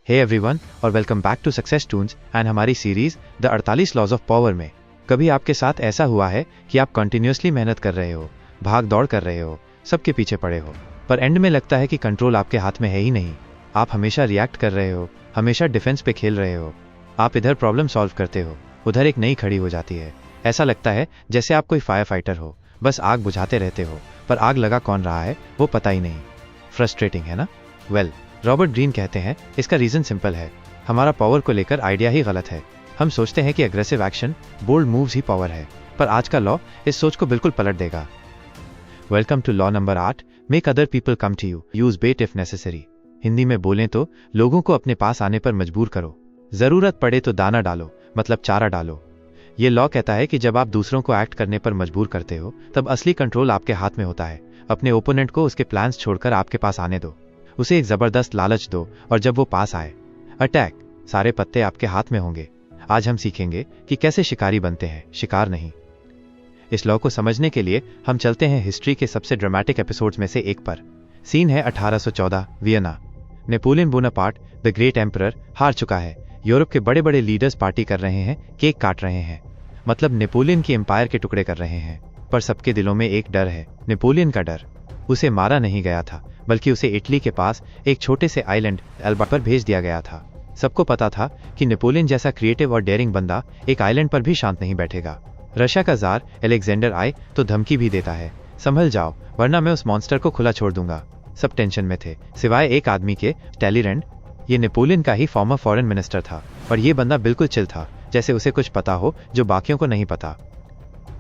हे everyone और welcome back to success toons and हमारी series the 48 laws of power में। कभी आपके साथ ऐसा हुआ है कि आप कंटिन्यूसली मेहनत कर रहे हो, भाग दौड़ कर रहे हो, सबके पीछे पड़े हो, पर एंड में लगता है कि कंट्रोल आपके हाथ में है ही नहीं। आप हमेशा रिएक्ट कर रहे हो, हमेशा डिफेंस पे खेल रहे हो। आप इधर प्रॉब्लम सॉल्व करते हो, उधर एक नई खड़ी हो जाती है। ऐसा लगता है जैसे आप कोई फायर फाइटर हो, बस आग बुझाते रहते हो, पर आग लगा कौन रहा है वो पता ही नहीं। फ्रस्ट्रेटिंग है ना? रॉबर्ट ग्रीन कहते हैं इसका रीजन सिंपल है, हमारा पावर को लेकर आइडिया ही गलत है। हम सोचते हैं कि एग्रेसिव एक्शन, बोल्ड मूव्स ही पावर है, पर आज का लॉ इस सोच को बिल्कुल पलट देगा। Welcome to law number 8, make other people come to you, use bait if necessary. Hindi में बोलें तो लोगों को अपने पास आने पर मजबूर करो, जरूरत पड़े तो दाना डालो, मतलब चारा डालो। ये लॉ कहता है कि जब आप दूसरों को एक्ट करने पर मजबूर करते हो तब असली कंट्रोल आपके हाथ में होता है। अपने ओपोनेंट को उसके प्लान्स छोड़कर आपके पास आने दो, उसे एक जबरदस्त लालच दो, और जब वो पास आए, अटैक। सारे पत्ते आपके हाथ में होंगे। आज हम सीखेंगे कि कैसे शिकारी बनते हैं, शिकार नहीं। इस लॉ को समझने के लिए हम चलते हैं हिस्ट्री के सबसे ड्रामेटिक एपिसोड्स में से एक पर। सीन है 1814, Vienna. Napoleon Bonaparte the great emperor हार चुका है। यूरोप के बड़े बड़े लीडर्स पार्टी कर रहे हैं, केक काट रहे हैं, मतलब नेपोलियन की एम्पायर के टुकड़े कर रहे हैं। पर सबके दिलों में एक डर है, नेपोलियन का डर। उसे मारा नहीं गया था, बल्कि उसे इटली के पास एक छोटे से आइलैंड एल्बा पर भेज दिया गया था। सबको पता था कि नेपोलियन जैसा क्रिएटिव और डेयरिंग बंदा एक आइलैंड पर भी शांत नहीं बैठेगा। रशिया का जार अलेक्जेंडर आए तो धमकी भी देता है, संभल जाओ वरना मैं उस मॉन्स्टर को खुला छोड़ दूंगा। सब टेंशन में थे, सिवाय एक आदमी के, टैलीरेंड। ये नेपोलियन का ही फॉर्मर फॉरेन मिनिस्टर था, और ये बंदा बिल्कुल चिल था, जैसे उसे कुछ पता हो जो बाकियों को नहीं पता।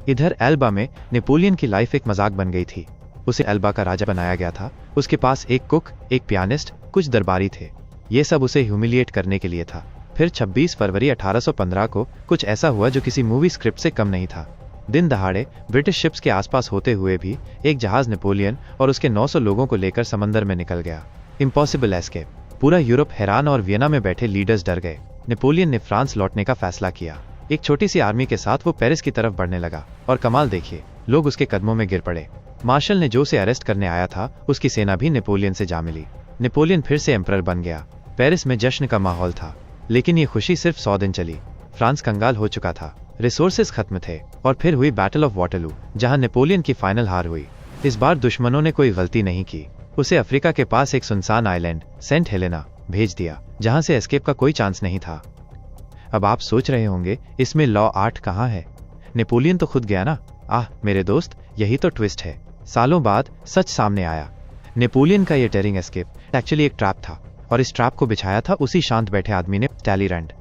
इधर एल्बा में नेपोलियन की लाइफ एक मजाक बन गई थी। उसे एल्बा का राजा बनाया गया था। उसके पास एक कुक, एक पियानिस्ट, कुछ दरबारी थे। ये सब उसे ह्यूमिलिएट करने के लिए था। फिर 26 फरवरी 1815 को कुछ ऐसा हुआ जो किसी मूवी स्क्रिप्ट से कम नहीं था। दिन दहाड़े ब्रिटिश शिप्स के आसपास होते हुए भी एक जहाज नेपोलियन और उसके 900 लोगों को लेकर समंदर में निकल गया। Impossible escape. पूरा यूरोप हैरान और वियना में बैठे लीडर्स डर गए। नेपोलियन ने फ्रांस लौटने का फैसला किया। एक छोटी सी आर्मी के साथ वो पेरिस की तरफ बढ़ने लगा, और कमाल देखिए, लोग उसके कदमों में गिर पड़े। मार्शल ने जो उसे अरेस्ट करने आया था, उसकी सेना भी नेपोलियन से जा मिली। नेपोलियन फिर से एम्परर बन गया। पेरिस में जश्न का माहौल था, लेकिन ये खुशी सिर्फ 100 दिन चली। फ्रांस कंगाल हो चुका था, रिसोर्सेज खत्म थे, और फिर हुई बैटल ऑफ वाटरलू, जहां नेपोलियन की फाइनल हार हुई। इस बार दुश्मनों ने कोई गलती नहीं की। उसे अफ्रीका के पास एक सुनसान आइलैंड सेंट हेलेना भेज दिया, जहां से एस्केप का कोई चांस नहीं था। अब आप सोच रहे होंगे इसमें लॉ 8 कहां है? नेपोलियन तो खुद गया ना। मेरे दोस्त, यही तो ट्विस्ट है। सालों बाद सच सामने आया। नेपोलियन का ये डेयरिंग एस्केप एक्चुअली एक ट्रैप था, और इस ट्रैप को बिछाया था उसी शांत बैठे आदमी ने, टैलीरेंड।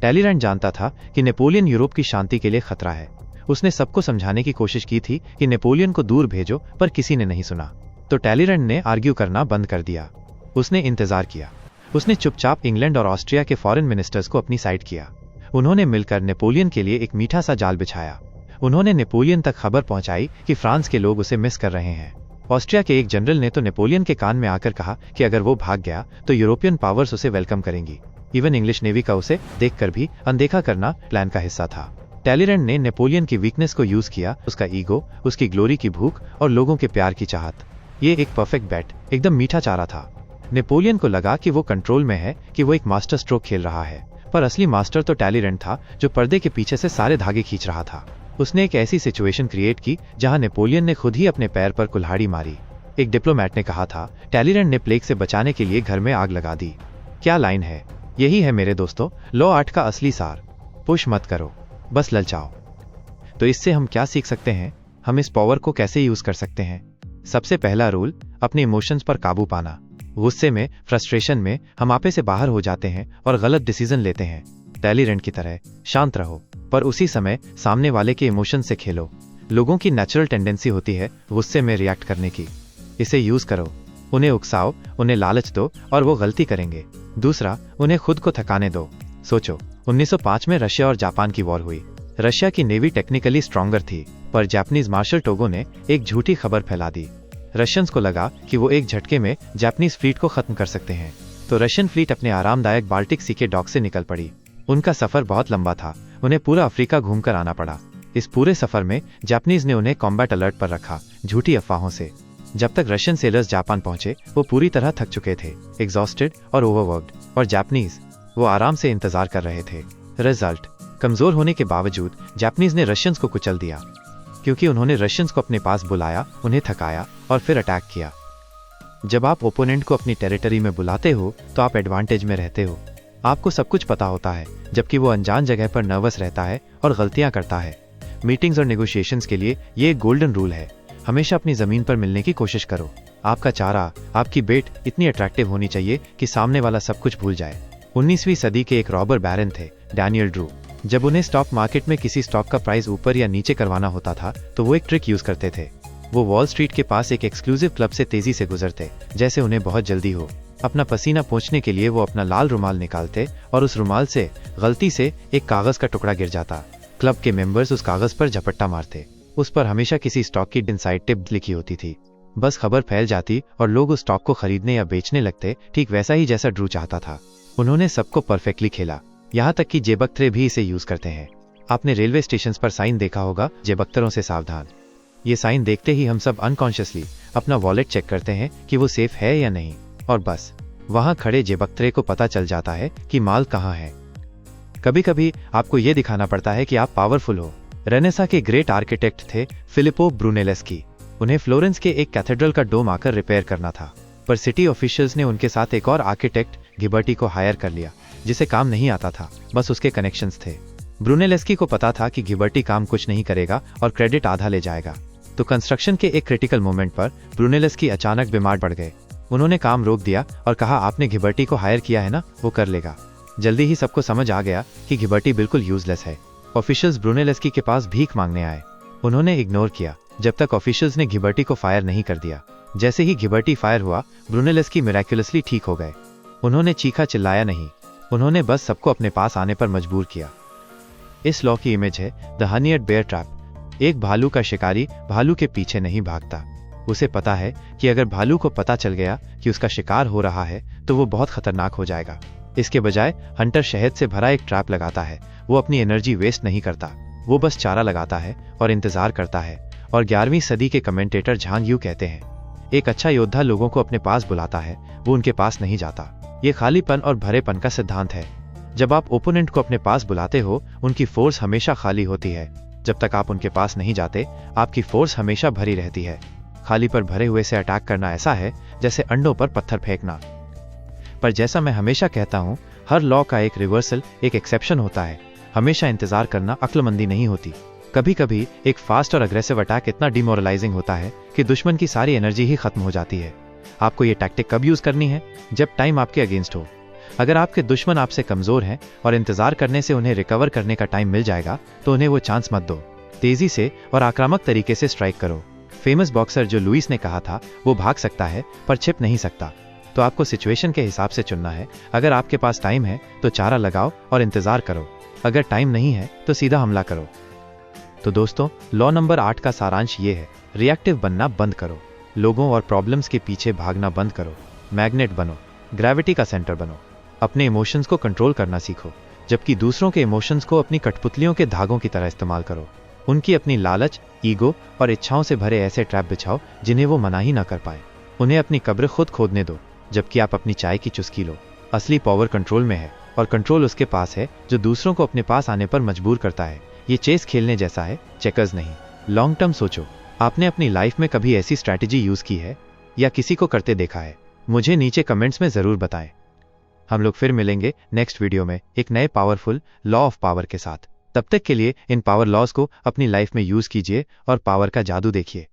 टैलीरेंड जानता था कि नेपोलियन यूरोप की शांति के लिए खतरा है। उसने सबको समझाने की कोशिश की थी कि नेपोलियन को दूर भेजो, पर किसी ने नहीं सुना। तो टैलीरेंड ने आर्ग्यू करना बंद कर दिया। उसने इंतजार किया। उसने चुपचाप इंग्लैंड और ऑस्ट्रिया के फॉरेन मिनिस्टर्स को अपनी साइड किया। उन्होंने मिलकर नेपोलियन के लिए एक मीठा सा जाल बिछाया। उन्होंने नेपोलियन तक खबर पहुंचाई कि फ्रांस के लोग उसे मिस कर रहे हैं। ऑस्ट्रिया के एक जनरल ने तो नेपोलियन के कान में आकर कहा कि अगर वो भाग गया तो यूरोपियन पावर्स उसे वेलकम करेंगी। इवन इंग्लिश नेवी का उसे देखकर भी अनदेखा करना प्लान का हिस्सा था। टैलीरेंड ने नेपोलियन की वीकनेस को यूज किया, उसका ईगो, उसकी ग्लोरी की भूख और लोगों के प्यार की चाहत। ये एक परफेक्ट बैट, एकदम मीठा चारा था। नेपोलियन को लगा कि वो कंट्रोल में है, कि वो एक मास्टर स्ट्रोक खेल रहा है, पर असली मास्टर तो टैलीरेंड था, जो पर्दे के पीछे से सारे धागे खींच रहा था। उसने एक ऐसी सिचुएशन क्रिएट की जहां नेपोलियन ने खुद ही अपने पैर पर कुल्हाड़ी मारी। एक डिप्लोमैट ने कहा था, टैलीरेंड ने प्लेग से बचाने के लिए घर में आग लगा दी। क्या लाइन है! यही है मेरे दोस्तों लॉ 8 का असली सार। पुश मत करो, बस ललचाओ। तो इससे हम क्या सीख सकते हैं? हम इस पावर को कैसे यूज कर सकते हैं? सबसे पहला रूल, अपने इमोशंस पर काबू पाना। गुस्से में, फ्रस्ट्रेशन में हम आपे से बाहर हो जाते हैं और गलत डिसीजन लेते हैं। टैलीरेंड की तरह शांत रहो, पर उसी समय सामने वाले के इमोशन से खेलो। लोगों की नेचुरल टेंडेंसी होती है गुस्से में रिएक्ट करने की। इसे यूज करो, उन्हें उकसाओ, उन्हें लालच दो, और वो गलती करेंगे। दूसरा, उन्हें खुद को थकाने दो। सोचो, 1905 में रशिया और जापान की वॉर हुई। रशिया की नेवी टेक्निकली स्ट्रॉन्गर थी, पर जापानीज मार्शल टोगो ने एक झूठी खबर फैला दी। रशियंस को लगा कि वो एक झटके में जापानीज फ्लीट को खत्म कर सकते हैं, तो रशियन फ्लीट अपने आरामदायक बाल्टिक सी के डॉक से निकल पड़ी। उनका सफर बहुत लंबा था, उन्हें पूरा अफ्रीका घूमकर आना पड़ा। इस पूरे सफर में जापानीज ने उन्हें कॉम्बैट अलर्ट पर रखा, झूठी अफवाहों से। जब तक रशियन सेलर्स जापान पहुंचे वो पूरी तरह थक चुके थे, एग्जॉस्टेड और ओवरवर्क्ड, और जापानीज वो आराम से इंतजार कर रहे थे। रिजल्ट, कमजोर होने के बावजूद जापानीज ने रशियंस को कुचल दिया, क्योंकि उन्होंने रशियंस को अपने पास बुलाया, उन्हें थकाया और फिर अटैक किया। जब आप ओपोनेंट को अपनी टेरिटरी में बुलाते हो तो आप एडवांटेज में रहते हो। आपको सब कुछ पता होता है, जबकि वो अनजान जगह पर नर्वस रहता है और गलतियां करता है। मीटिंग्स और नेगोशिएशंस के लिए ये एक गोल्डन रूल है, हमेशा अपनी जमीन पर मिलने की कोशिश करो। आपका चारा, आपकी बेट इतनी अट्रैक्टिव होनी चाहिए कि सामने वाला सब कुछ भूल जाए। 19वीं सदी के एक रॉबर बैरन थे, डैनियल ड्रू। जब उन्हें स्टॉक मार्केट में किसी स्टॉक का प्राइस ऊपर या नीचे करवाना होता था तो वो एक ट्रिक यूज करते थे। वो वॉल स्ट्रीट के पास एक एक्सक्लूसिव क्लब से तेजी से गुजरते, जैसे उन्हें बहुत जल्दी हो। अपना पसीना पोंछने के लिए वो अपना लाल रुमाल निकालते और उस रुमाल से गलती से एक कागज का टुकड़ा गिर जाता। क्लब के मेंबर्स उस कागज पर झपट्टा मारते। उस पर हमेशा किसी स्टॉक की इनसाइड टिप लिखी होती थी। बस खबर फैल जाती और लोग उस स्टॉक को खरीदने या बेचने लगते, ठीक वैसा ही जैसा ड्रू चाहता था। उन्होंने सबको परफेक्टली खेला, यहाँ तक कि जेबक्तरे भी इसे यूज करते हैं। आपने रेलवे स्टेशन पर साइन देखा होगा, जेबक्तरों से सावधान। ये साइन देखते ही हम सब अनकॉन्शियसली अपना वॉलेट चेक करते हैं कि वो सेफ है या नहीं, और बस वहां खड़े जेबक्तरे को पता चल जाता है कि माल कहाँ है। कभी कभी आपको ये दिखाना पड़ता है कि आप पावरफुल हो। रेनेसा के ग्रेट आर्किटेक्ट थे फिलिपो ब्रूनेलेस्की। उन्हें फ्लोरेंस के एक कैथेड्रल का डोम आकर रिपेयर करना था, पर सिटी ऑफिशियल्स ने उनके साथ एक और आर्किटेक्ट घिबर्टी को हायर कर लिया, जिसे काम नहीं आता था, बस उसके कनेक्शंस थे। ब्रूनेलेस्की को पता था कि घिबर्टी काम कुछ नहीं करेगा और क्रेडिट आधा ले जाएगा। तो कंस्ट्रक्शन के एक क्रिटिकल मोमेंट पर ब्रूनेलेस्की अचानक बीमार पड़ गए। उन्होंने काम रोक दिया और कहा, आपने घिबर्टी को हायर किया है ना, वो कर लेगा। जल्दी ही सबको समझ आ गया कि घिबर्टी बिल्कुल यूजलेस है। ऑफिशियल्स ब्रूनेलेस्की के पास भीख मांगने आए। उन्होंने इग्नोर किया जब तक ऑफिशियल्स ने घिबर्टी को फायर नहीं कर दिया। जैसे ही घिबर्टी फायर हुआ, ब्रूनेलेस्की मिराक्युलसली ठीक हो गए। उन्होंने चीखा चिल्लाया नहीं, उन्होंने बस सबको अपने पास आने पर मजबूर किया। इस लॉ की इमेज है the honey at bear trap. एक भालू का शिकारी भालू के पीछे नहीं भागता। उसे पता है कि अगर भालू को पता चल गया कि उसका शिकार हो रहा है तो वो बहुत खतरनाक हो जाएगा। इसके बजाय हंटर शहद से भरा एक ट्रैप लगाता है। वो अपनी एनर्जी वेस्ट नहीं करता, वो बस चारा लगाता है और इंतजार करता है। और 11वीं सदी के कमेंटेटर झांग यू कहते हैं, एक अच्छा योद्धा लोगों को अपने पास बुलाता है, वो उनके पास नहीं जाता। ये खालीपन और भरेपन का सिद्धांत है। जब आप ओपोनेंट को अपने पास बुलाते हो, उनकी फोर्स हमेशा खाली होती है। जब तक आप उनके पास नहीं जाते, आपकी फोर्स हमेशा भरी रहती है। खाली पर भरे हुए से अटैक करना ऐसा है जैसे अंडों पर पत्थर फेंकना। पर जैसा मैं हमेशा कहता हूं, हर लॉ का एक रिवर्सल, एक एक्सेप्शन होता है। हमेशा इंतजार करना अक्लमंदी नहीं होती। कभी कभी एक फास्ट और अग्रेसिव अटैक इतना डिमोरलाइजिंग होता है कि दुश्मन की सारी एनर्जी ही खत्म हो जाती है। आपको ये टैक्टिक कब यूज करनी है? जब टाइम आपके अगेंस्ट हो। अगर आपके दुश्मन आपसे कमजोर हैं और इंतजार करने से उन्हें रिकवर करने का टाइम मिल जाएगा, तो उन्हें वो चांस मत दो। तेजी से और आक्रामक तरीके से स्ट्राइक करो। फेमस बॉक्सर जो लुइस ने कहा था, वो भाग सकता है पर छिप नहीं सकता। तो आपको सिचुएशन के हिसाब से चुनना है। अगर आपके पास टाइम है तो चारा लगाओ और इंतजार करो। अगर टाइम नहीं है तो सीधा हमला करो। तो दोस्तों, लॉ नंबर 8 का सारांश ये है, रिएक्टिव बनना बंद करो। लोगों और प्रॉब्लम्स के पीछे भागना बंद करो। मैग्नेट बनो, ग्रेविटी का सेंटर बनो। अपने इमोशंस को कंट्रोल करना सीखो, जबकि दूसरों के इमोशंस को अपनी कठपुतलियों के धागों की तरह इस्तेमाल करो। उनकी अपनी लालच, ईगो और इच्छाओं से भरे ऐसे ट्रैप बिछाओ जिन्हें वो मना ही ना कर पाए। उन्हें अपनी कब्र खुद खोदने दो, जबकि आप अपनी चाय की चुस्की लो। असली पावर कंट्रोल में है, और कंट्रोल उसके पास है जो दूसरों को अपने पास आने पर मजबूर करता है। ये चेस खेलने जैसा है, चेकर्स नहीं। लॉन्ग टर्म सोचो। आपने अपनी लाइफ में कभी ऐसी स्ट्रैटेजी यूज की है या किसी को करते देखा है? मुझे नीचे कमेंट्स में जरूर बताएं। हम लोग फिर मिलेंगे नेक्स्ट वीडियो में एक नए पावरफुल लॉ ऑफ पावर के साथ। तब तक के लिए इन पावर लॉज को अपनी लाइफ में यूज कीजिए और पावर का जादू देखिए।